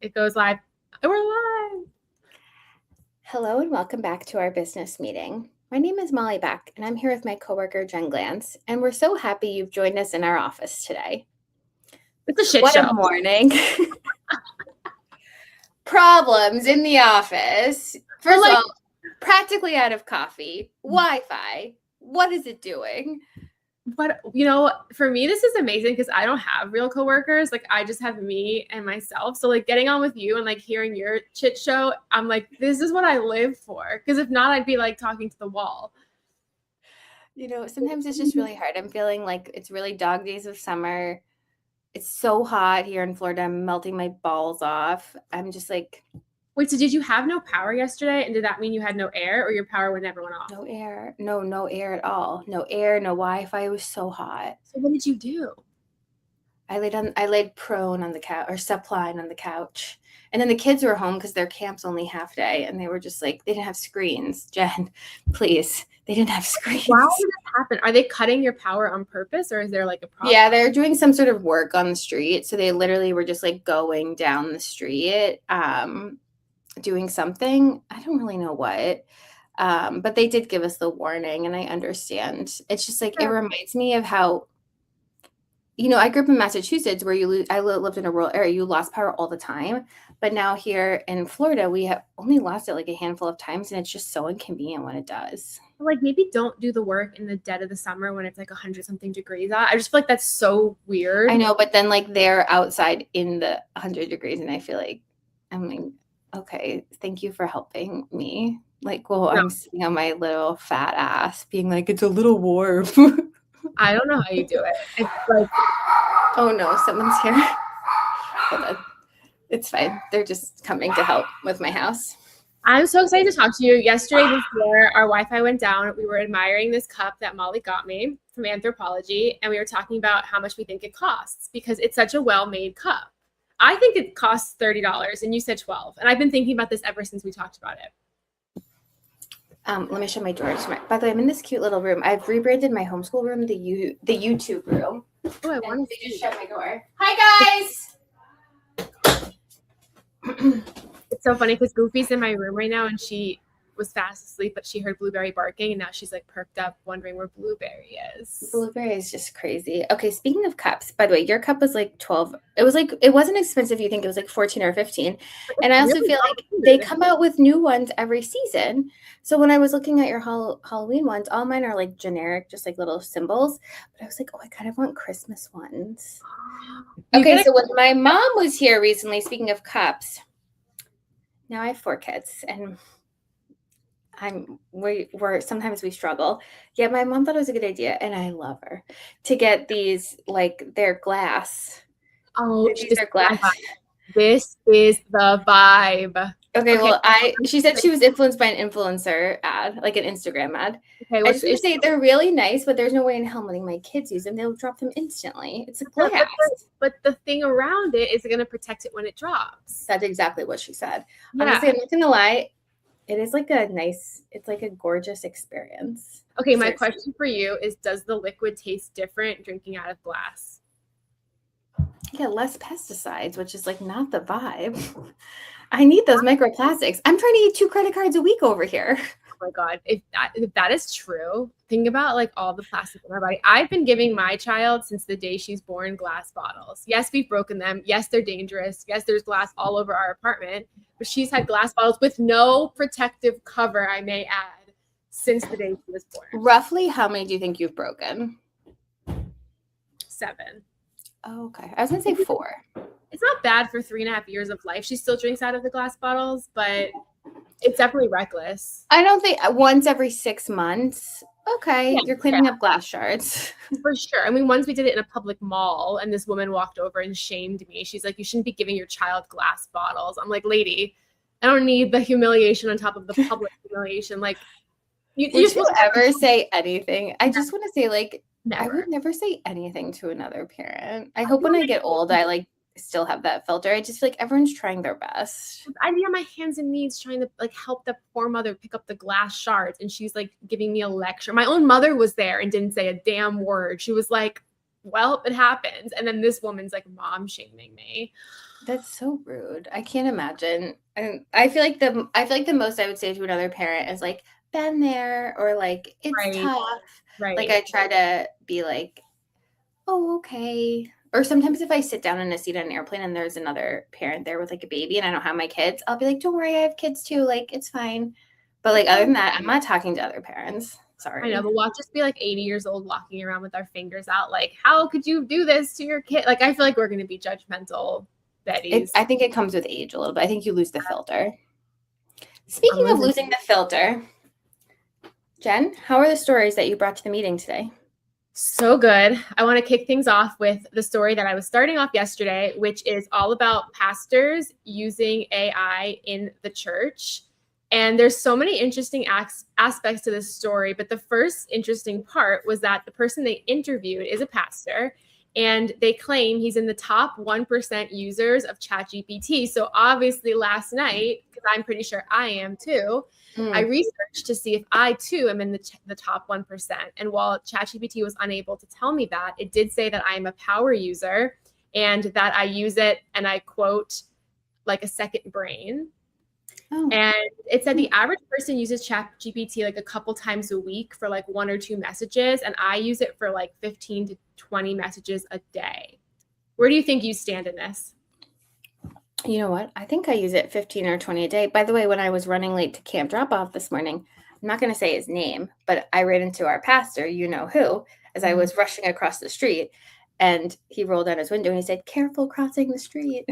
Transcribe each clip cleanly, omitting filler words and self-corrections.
It goes live. We're live. Hello and welcome back to our business meeting. My name is Molly Beck and I'm here with my coworker Jen Glantz, and we're so happy you've joined us in our office today. It's a shit What show. a morning. Problems in the office. First of all, practically out of coffee, Wi-Fi. What is it doing? But, for me, this is amazing because I don't have real coworkers. Like, I just have me and myself. So, getting on with you and, hearing your chit show, I'm like, this is what I live for. Because if not, I'd be, talking to the wall. Sometimes it's just really hard. I'm feeling like it's really dog days of summer. It's so hot here in Florida. I'm melting my balls off. I'm just like... Wait, so did you have no power yesterday? And did that mean you had no air or your power never went off? No air. No air at all. No air, no Wi-Fi. It was so hot. So what did you do? I laid prone on the couch, or supine on the couch. And then the kids were home because their camp's only half day. And they were just like, they didn't have screens. Jen, please. They didn't have screens. Why did this happen? Are they cutting your power on purpose, or is there a problem? Yeah, they're doing some sort of work on the street. So they literally were just going down the street, doing something. I don't really know what, but they did give us the warning, and I understand. It's just it reminds me of how, I grew up in Massachusetts where I lived in a rural area. You lost power all the time, but now here in Florida, we have only lost it a handful of times, and it's just so inconvenient when it does. Maybe don't do the work in the dead of the summer when it's 100-something degrees out. I just feel that's so weird. I know, but then they're outside in the 100 degrees, and I feel I'm like, okay, thank you for helping me. I'm sitting on my little fat ass being it's a little warm. I don't know how you do it. It's oh no, someone's here. Hold on. It's fine. They're just coming to help with my house. I'm so excited to talk to you. Yesterday before our Wi-Fi went down, we were admiring this cup that Molly got me from Anthropology, and we were talking about how much we think it costs because it's such a well-made cup. I think it costs $30, and you said $12. And I've been thinking about this ever since we talked about it. Let me show my drawers. By the way, I'm in this cute little room. I've rebranded my homeschool room the YouTube room. Oh, I want to just shut my door. Hi, guys. It's so funny because Goofy's in my room right now, and she was fast asleep, but she heard Blueberry barking, and now she's perked up wondering where Blueberry is. Blueberry is just crazy. Okay, speaking of cups, by the way, your cup was 12. It was it wasn't expensive. You think it was 14 or 15. And I also feel they come out with new ones every season. So when I was looking at your Halloween ones, all mine are generic, just little symbols. But I was oh, I kind of want Christmas ones. Okay, so when my mom was here recently, speaking of cups, now I have 4 kids, and we're sometimes we struggle. Yeah, my mom thought it was a good idea, and I love her, to get these their glass. Oh, these are glass. This is the vibe. Okay, well, she said she was influenced by an influencer ad, an Instagram ad. Okay, I just want to say they're really nice, but there's no way in hell letting my kids use them. They'll drop them instantly. It's glass. But the thing around it is going to protect it when it drops. That's exactly what she said. Yeah. Honestly, I'm not going to lie. It is it's a gorgeous experience. Okay, my question for you is, does the liquid taste different drinking out of glass? Yeah, less pesticides, which is not the vibe. I need those microplastics. I'm trying to eat 2 credit cards a week over here. Oh my God. If that is true, think about all the plastic in our body. I've been giving my child since the day she's born glass bottles. Yes, we've broken them. Yes, they're dangerous. Yes, there's glass all over our apartment. But she's had glass bottles with no protective cover, I may add, since the day she was born. Roughly how many do you think you've broken? 7. Oh, okay. I was going to say 4. It's not bad for 3.5 years of life. She still drinks out of the glass bottles, but it's definitely reckless. I don't think once every 6 months. Okay, yeah, you're cleaning up glass shards. For sure. I mean, once we did it in a public mall, and this woman walked over and shamed me. She's like, you shouldn't be giving your child glass bottles. I'm like, lady, I don't need the humiliation on top of the public humiliation. Would you ever say anything? I just want to say, never. I would never say anything to another parent. I hope when I get old, I still have that filter. I just feel everyone's trying their best. I'd be on my hands and knees trying to help the poor mother pick up the glass shards, and she's giving me a lecture. My own mother was there and didn't say a damn word. She was like, well, it happens. And then this woman's mom shaming me. That's so rude. I can't imagine. And I feel like the most I would say to another parent is like, been there, or like, it's Right, tough. Like, right. I try to be like, oh, okay. Or sometimes if I sit down in a seat on an airplane and there's another parent there with like a baby and I don't have my kids, I'll be like, don't worry, I have kids too. Like, it's fine. But like, other than that, I'm not talking to other parents. I know, Sorry. but watch us be like 80 years old walking around with our fingers out, like, how could you do this to your kid? Like, I feel like we're going to be judgmental Betty's. I think it comes with age a little bit. I think you lose the filter. Speaking I'm of losing. losing the filter, Jen, how are the stories that you brought to the meeting today? So good. I want to kick things off with the story that I was starting off yesterday, which is all about pastors using AI in the church. And there's so many interesting aspects to this story. But the first interesting part was that the person they interviewed is a pastor, and they claim he's in the top 1% users of ChatGPT. So obviously, last night, because I'm pretty sure I am too, I researched to see if I too am in the top 1%. And while ChatGPT was unable to tell me that, it did say that I am a power user and that I use it, and I quote, like a second brain. Oh. And it said the average person uses ChatGPT like a couple times a week for like 1 or 2 messages. And I use it for like 15 to 20 messages a day. Where do you think you stand in this? You know what? I think I use it 15 or 20 a day. By the way, when I was running late to camp drop off this morning, I'm not going to say his name, but I ran into our pastor, you know who, as I was rushing across the street. And he rolled down his window and he said, careful crossing the street.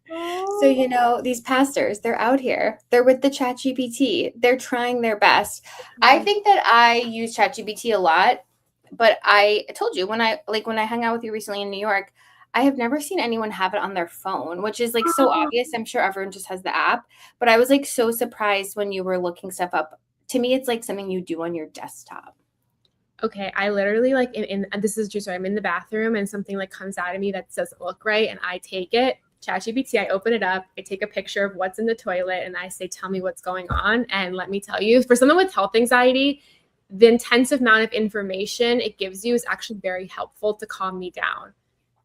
So, you know, these pastors, they're out here. They're with the ChatGPT. They're trying their best. I think that I use ChatGPT a lot, but I told you when I hung out with you recently in New York, I have never seen anyone have it on their phone, which is like so obvious. I'm sure everyone just has the app, but I was like so surprised when you were looking stuff up. To me, it's like something you do on your desktop. Okay, I literally like and this is true. So I'm in the bathroom and something like comes out of me that doesn't look right, and I take it, ChatGPT, I open it up, I take a picture of what's in the toilet, and I say, tell me what's going on. And let me tell you, for someone with health anxiety, the intensive amount of information it gives you is actually very helpful to calm me down.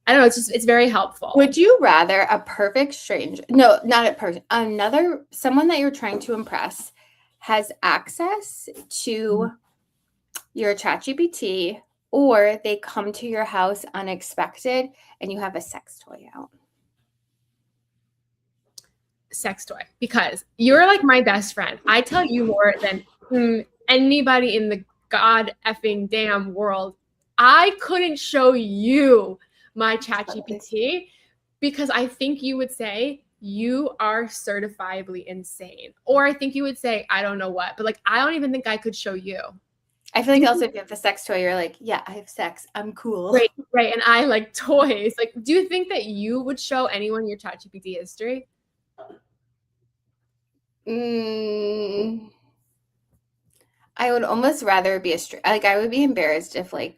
I don't know, it's very helpful. Would you rather a perfect stranger, no, not a person, someone that you're trying to impress has access to your ChatGPT, or they come to your house unexpected and you have a sex toy out? Sex toy, because you're like my best friend. I tell you more than anybody in the god effing damn world. I couldn't show you my ChatGPT because I think you would say you are certifiably insane, or I think you would say I don't know what, but like I don't even think I could show you. I feel like also if you have the sex toy, you're like, yeah, I have sex, I'm cool. Right. And I like toys. Like, do you think that you would show anyone your ChatGPT history? I would almost rather be I would be embarrassed if like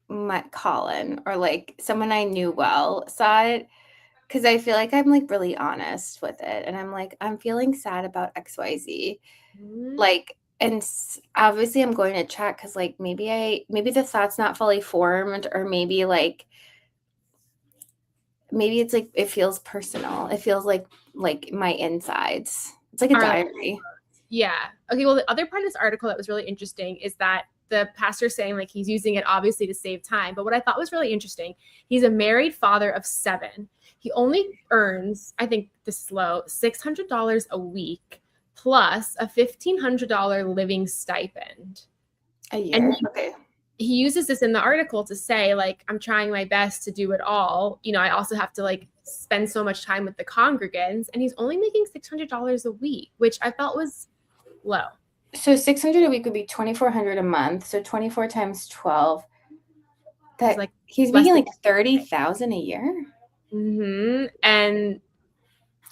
my Colin or like someone I knew well saw it, because I feel like I'm like really honest with it, and I'm like, I'm feeling sad about XYZ. Like, and obviously I'm going to check because like maybe the thought's not fully formed, or maybe it's like it feels personal. It feels like my insides. It's like a diary. Yeah. Okay. Well, the other part of this article that was really interesting is that the pastor's saying like he's using it obviously to save time. But what I thought was really interesting, he's a married father of 7. He only earns, I think this is low, $600 a week plus a $1,500 living stipend A year. Okay. He uses this in the article to say, like, I'm trying my best to do it all. You know, I also have to like spend so much time with the congregants, and he's only making $600 a week, which I felt was low. So 600 a week would be 2,400 a month. So 24 times 12. That like he's making like 30,000 a year. And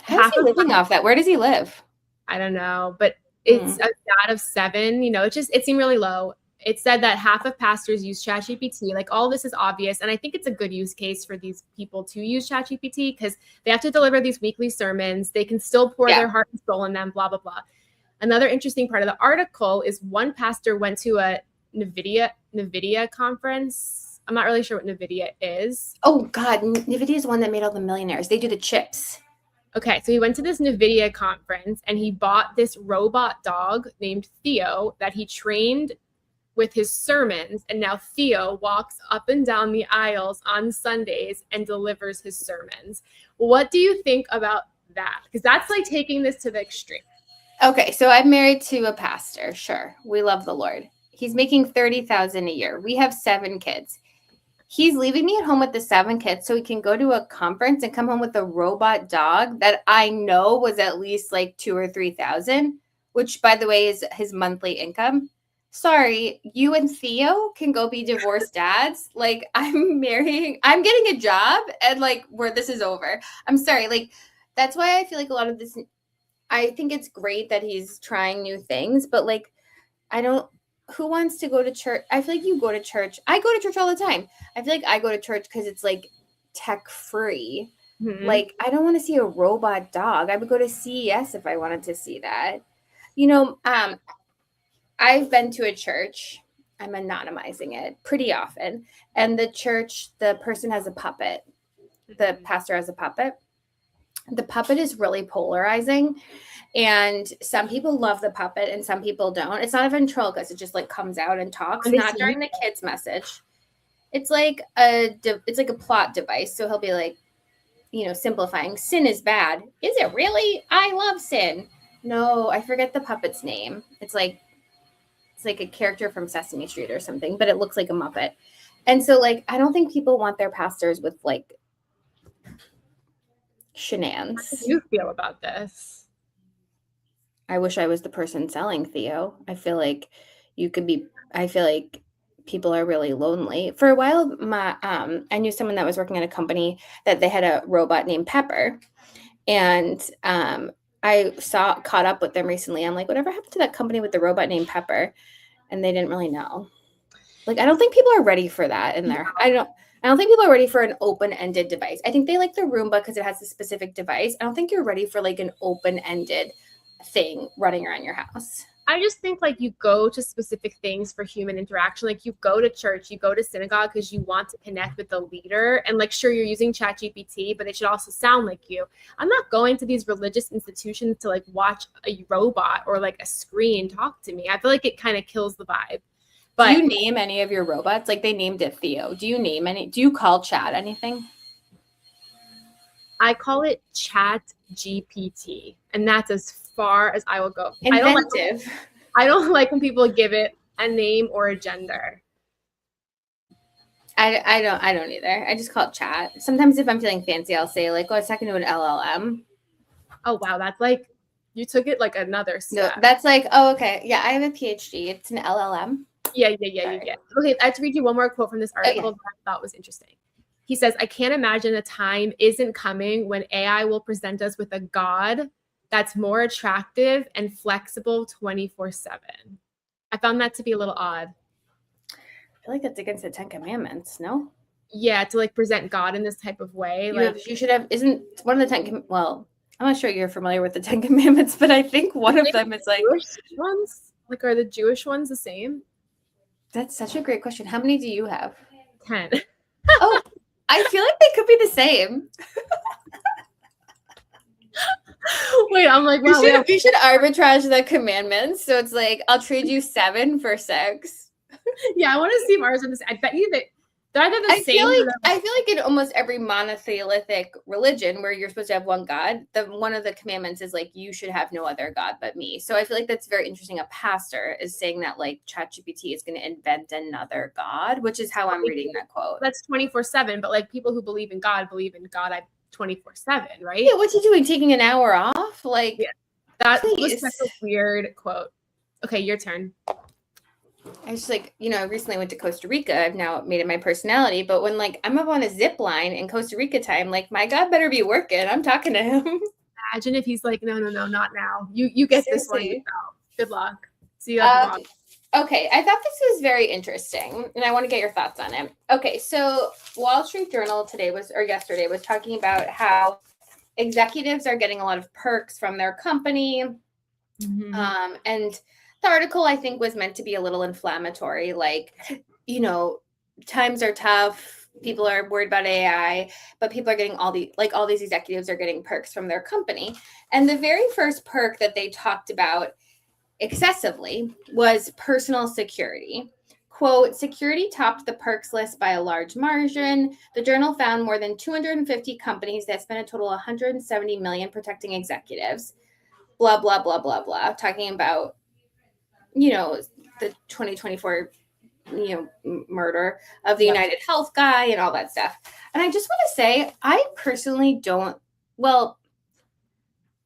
how's he living off that? Where does he live? I don't know, but it's a dad of 7. You know, it seemed really low. It said that half of pastors use ChatGPT. Like, all this is obvious. And I think it's a good use case for these people to use ChatGPT because they have to deliver these weekly sermons. They can still pour their heart and soul in them, blah, blah, blah. Another interesting part of the article is one pastor went to a NVIDIA conference. I'm not really sure what NVIDIA is. Oh, God. NVIDIA is the one that made all the millionaires. They do the chips. Okay, so he went to this NVIDIA conference and he bought this robot dog named Theo that he trained with his sermons. And now Theo walks up and down the aisles on Sundays and delivers his sermons. What do you think about that? Because that's like taking this to the extreme. Okay, so I'm married to a pastor. Sure, we love the Lord. He's making $30,000 a year. We have 7 kids. He's leaving me at home with the 7 kids so he can go to a conference and come home with a robot dog that I know was at least like 2 or 3,000, which by the way is his monthly income. Sorry, you and Theo can go be divorced dads. Like I'm getting a job and like where this is over. I'm sorry. Like that's why I feel like a lot of this, I think it's great that he's trying new things, but like who wants to go to church? I feel like you go to church. I go to church all the time. I feel like I go to church because it's like tech free. Mm-hmm. Like I don't want to see a robot dog. I would go to CES if I wanted to see that. You know, I've been to a church. I'm anonymizing it pretty often. And the church, the person has a puppet. The pastor has a puppet. The puppet is really polarizing. And some people love the puppet and some people don't. It's not a ventriloquist. It just like comes out and talks, not during the kids' message. It's like a plot device. So he'll be like, you know, simplifying. Sin is bad. Is it really? I love sin. No, I forget the puppet's name. It's like a character from Sesame Street or something, but it looks like a Muppet. And so like, I don't think people want their pastors with like shenanigans. How do you feel about this? I wish I was the person selling Theo. I feel like people are really lonely. For a while, I knew someone that was working at a company that they had a robot named Pepper. And I caught up with them recently. I'm like, whatever happened to that company with the robot named Pepper? And they didn't really know. Like, I don't think people are ready for that in there. I don't think people are ready for an open-ended device. I think they like the Roomba because it has a specific device. I don't think you're ready for like an open-ended thing running around your house. I just think like you go to specific things for human interaction. Like you go to church, you go to synagogue because you want to connect with the leader. And like, sure, you're using ChatGPT, but it should also sound like you. I'm not going to these religious institutions to like watch a robot or like a screen talk to me. I feel like it kind of kills the vibe. But do you name any of your robots? Like they named it Theo. Do you name any? Do you call Chat anything? I call it ChatGPT, and that's as far as I will go. Inventive. I don't like when people give it a name or a gender. I don't either. I just call it Chat. Sometimes if I'm feeling fancy, I'll say like, oh, it's talking to an LLM. Oh wow, that's like you took it like another step. No, that's like, oh okay, yeah, I have a PhD. It's an LLM. Yeah. Okay, I have to read you one more quote from this article that I thought was interesting. He says, I can't imagine a time isn't coming when AI will present us with a God that's more attractive and flexible 24/7. I found that to be a little odd. I feel like that's against the 10 Commandments, no? Yeah, to like present God in this type of way. You should have, isn't one of the 10, well, I'm not sure you're familiar with the 10 Commandments, but I think one of them is like. Jewish ones? Like, are the Jewish ones the same? That's such a great question. How many do you have? 10. Oh, I feel like they could be the same. Wait, I'm like, wow. We should arbitrage the commandments. So it's like, I'll trade you 7 for 6. Yeah, I want to see if ours are the same. I bet you that they're either the same. I feel like in almost every monotheistic religion where you're supposed to have one God, one of the commandments is like, you should have no other God but me. So I feel like that's very interesting. A pastor is saying that like ChatGPT is going to invent another God, which is how I'm reading that quote. That's 24/7, but like people who believe in God 24/7, right? Yeah, what's he doing? Taking an hour off? Like, yeah. That was such a weird quote. Okay, your turn. I just like, I recently went to Costa Rica. I've now made it my personality. But when like I'm up on a zip line in Costa Rica time, like my God better be working. I'm talking to him. Imagine if he's like, no, not now. You get Seriously. This one yourself. Good luck. See you at the vlog. Okay, I thought this was very interesting, and I want to get your thoughts on it. Okay, so Wall Street Journal yesterday was talking about how executives are getting a lot of perks from their company, and the article, I think, was meant to be a little inflammatory. Like, times are tough. People are worried about AI, but people are getting all these executives are getting perks from their company. And the very first perk that they talked about excessively was personal security. Quote, security topped the perks list by a large margin. The journal found more than 250 companies that spent a total of 170 million protecting executives. Blah, blah, blah, blah, blah. Talking about, the 2024 murder of the United Health guy and all that stuff. And I just want to say, I personally don't, well,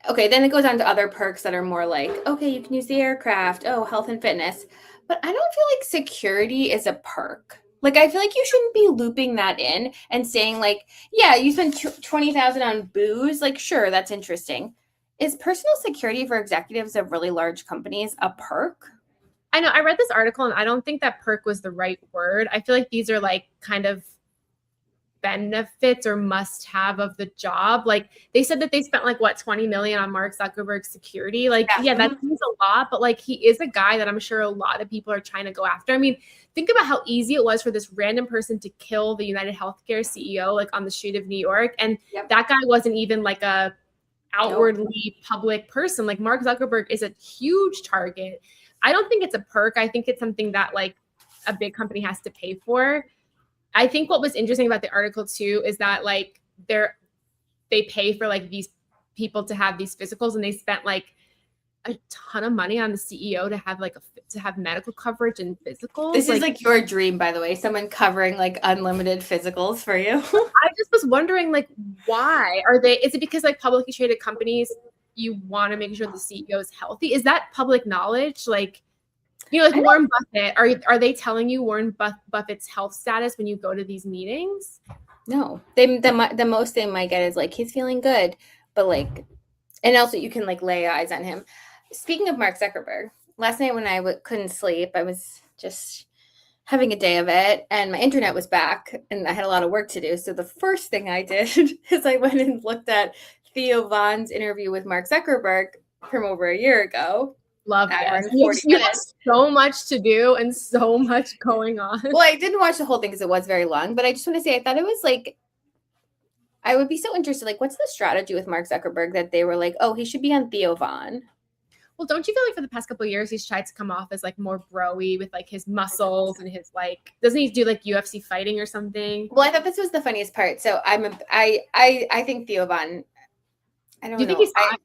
okay, then it goes on to other perks that are more like, okay, you can use the aircraft, oh, health and fitness. But I don't feel like security is a perk. Like, I feel like you shouldn't be looping that in and saying, like, yeah, you spend 20,000 on booze. Like, sure, that's interesting. Is personal security for executives of really large companies a perk? I know I read this article and I don't think that perk was the right word. I feel like these are like kind of benefits or must have of the job. Like they said that they spent like what 20 million on Mark Zuckerberg's security. Like, yeah, that seems a lot, but like he is a guy that I'm sure a lot of people are trying to go after. I mean, think about how easy it was for this random person to kill the United Healthcare CEO like on the street of New York. And that guy wasn't even like a outwardly public person. Like Mark Zuckerberg is a huge target. I don't think it's a perk. I think it's something that like a big company has to pay for. I think what was interesting about the article too is that like they pay for like these people to have these physicals, and they spent like a ton of money on the CEO to have like to have medical coverage and physicals. This is like your dream, by the way, someone covering like unlimited physicals for you. I just was wondering, like, why is it because like publicly traded companies, you want to make sure the CEO is healthy? Is that public knowledge? Like, like Warren Buffett, are they telling you Warren Buffett's health status when you go to these meetings? No, the most they might get is like, he's feeling good, but like, and also you can like lay eyes on him. Speaking of Mark Zuckerberg, last night when I couldn't sleep, I was just having a day of it, and my internet was back, and I had a lot of work to do. So the first thing I did is I went and looked at Theo Von's interview with Mark Zuckerberg from over a year ago. Love this. You have so much to do and so much going on. Well, I didn't watch the whole thing because it was very long, but I just want to say I thought it was like, I would be so interested. Like, what's the strategy with Mark Zuckerberg that they were like, oh, he should be on Theo Von? Well, don't you feel like for the past couple of years he's tried to come off as like more bro-y with like his muscles and his like, doesn't he do like UFC fighting or something? Well, I thought this was the funniest part. So I think Theo Von. I don't know. Do you think he's hot?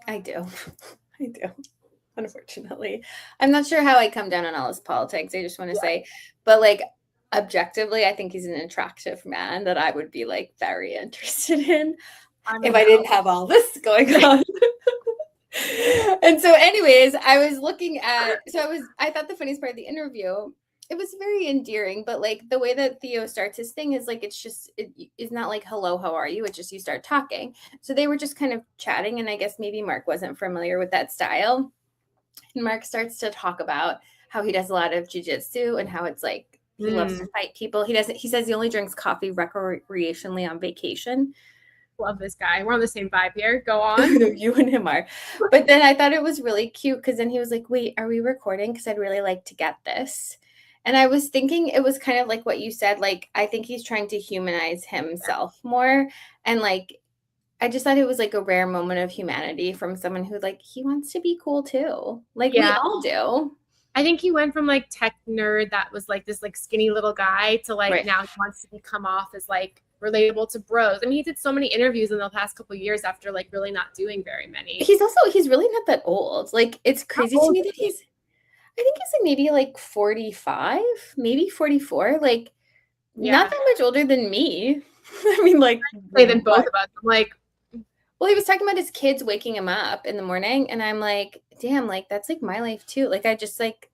I do. I do. Unfortunately, I'm not sure how I come down on all his politics. I just want to say, but like objectively, I think he's an attractive man that I would be like very interested in if I didn't have all this going on. And so anyways, I was looking at, I thought the funniest part of the interview, it was very endearing, but like the way that Theo starts his thing is like, it's not like, hello, how are you? It's just, you start talking. So they were just kind of chatting. And I guess maybe Mark wasn't familiar with that style. And Mark starts to talk about how he does a lot of jujitsu and how it's like, he loves to fight people. He says he only drinks coffee recreationally on vacation. Love this guy. We're on the same vibe here. Go on. You and him are. But then I thought it was really cute because then he was like, wait, are we recording? Because I'd really like to get this. And I was thinking it was kind of like what you said. Like, I think he's trying to humanize himself more. And like, I just thought it was like a rare moment of humanity from someone who like, he wants to be cool too. Like we all do. I think he went from like tech nerd that was like this like skinny little guy to like now he wants to come off as like relatable to bros. I mean, he did so many interviews in the past couple of years after like really not doing very many. He's really not that old. Like it's crazy to me that I think he's like maybe like 45, maybe 44. Like not that much older than me. I mean, like than both of us. I'm like, well, he was talking about his kids waking him up in the morning, and I'm like, damn, like that's like my life too. Like I just like.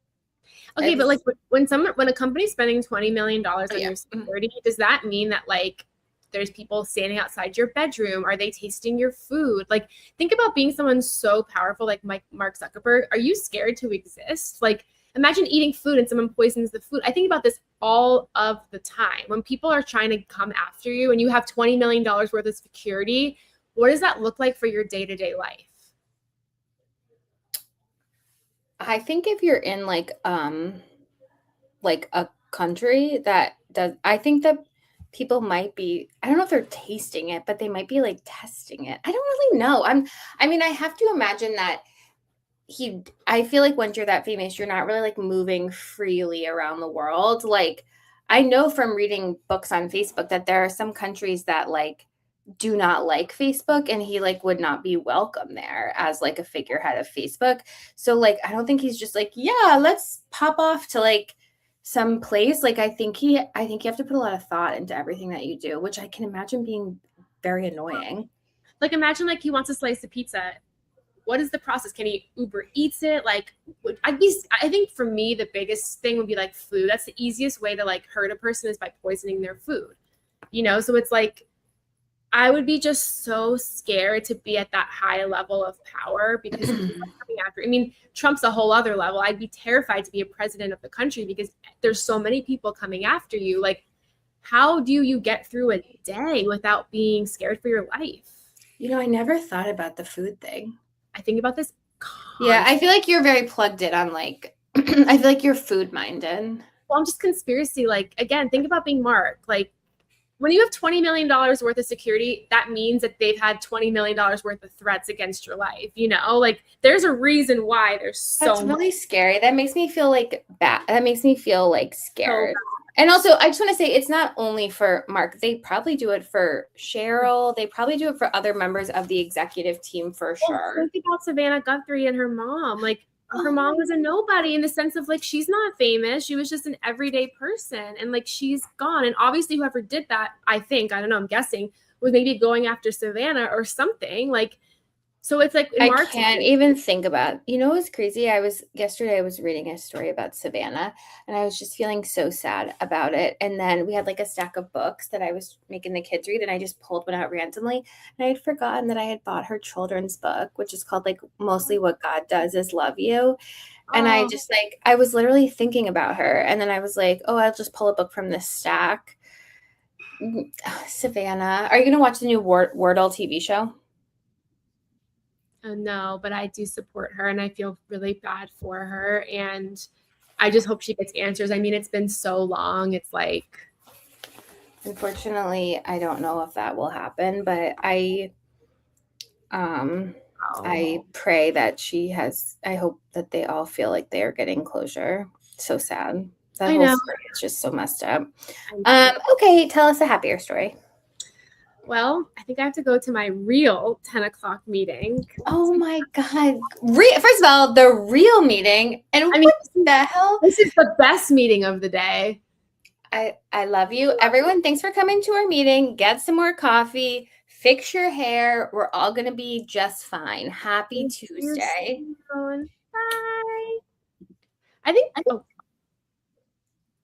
Okay, but like when a company's spending $20 million on your security, does that mean that like there's people standing outside your bedroom? Are they tasting your food? Like, think about being someone so powerful like Mark Zuckerberg. Are you scared to exist? Like, imagine eating food and someone poisons the food. I think about this all of the time. When people are trying to come after you and you have $20 million worth of security, what does that look like for your day-to-day life? I think if you're in like a country that does. I think that people might be, I don't know if they're tasting it, but they might be like testing it. I don't really know. I mean, I have to imagine that I feel like once you're that famous, you're not really like moving freely around the world. Like, I know from reading books on Facebook that there are some countries that like do not like Facebook, and he like would not be welcome there as like a figurehead of Facebook. So like I don't think he's just like, yeah, let's pop off to like some place. Like I think you have to put a lot of thought into everything that you do, which I can imagine being very annoying. Like imagine like he wants a slice of pizza. What is the process? Can he Uber Eats it? Like, I think for me, the biggest thing would be like food. That's the easiest way to like hurt a person is by poisoning their food, So it's like, I would be just so scared to be at that high level of power because people are coming after. I mean, Trump's a whole other level. I'd be terrified to be a president of the country because there's so many people coming after you. Like, how do you get through a day without being scared for your life? I never thought about the food thing. I think about this constantly. Yeah, I feel like you're very plugged in on like, I feel like you're food minded. Well, I'm just conspiracy. Like, again, think about being Mark. Like, when you have $20 million worth of security, that means that they've had $20 million worth of threats against your life. Like there's a reason why there's so That's really scary. That makes me feel like bad. That makes me feel like scared. And also, I just want to say it's not only for Mark. They probably do it for Cheryl. They probably do it for other members of the executive team for sure. Think about Savannah Guthrie and her mom. Like, her mom was a nobody in the sense of like, she's not famous. She was just an everyday person. And like, she's gone. And obviously whoever did that, I don't know, I'm guessing, was maybe going after Savannah or something. Like, so it's like, I can't even think about, what's crazy? Yesterday I was reading a story about Savannah and I was just feeling so sad about it. And then we had like a stack of books that I was making the kids read and I just pulled one out randomly. And I had forgotten that I had bought her children's book, which is called like Mostly What God Does Is Love You. And I just like, I was literally thinking about her. And then I was like, oh, I'll just pull a book from this stack. Savannah, are you going to watch the new Wordle TV show? No, but I do support her and I feel really bad for her. And I just hope she gets answers. I mean, it's been so long. It's like. Unfortunately, I don't know if that will happen, but I pray that I hope that they all feel like they are getting closure. So sad. That whole story is just so messed up. Okay, tell us a happier story. Well, I think I have to go to my real 10 o'clock meeting. Oh my God. First of all, the real meeting. And what the hell? This is the best meeting of the day. I love you. Everyone, thanks for coming to our meeting. Get some more coffee. Fix your hair. We're all going to be just fine. Happy Tuesday. Bye. I think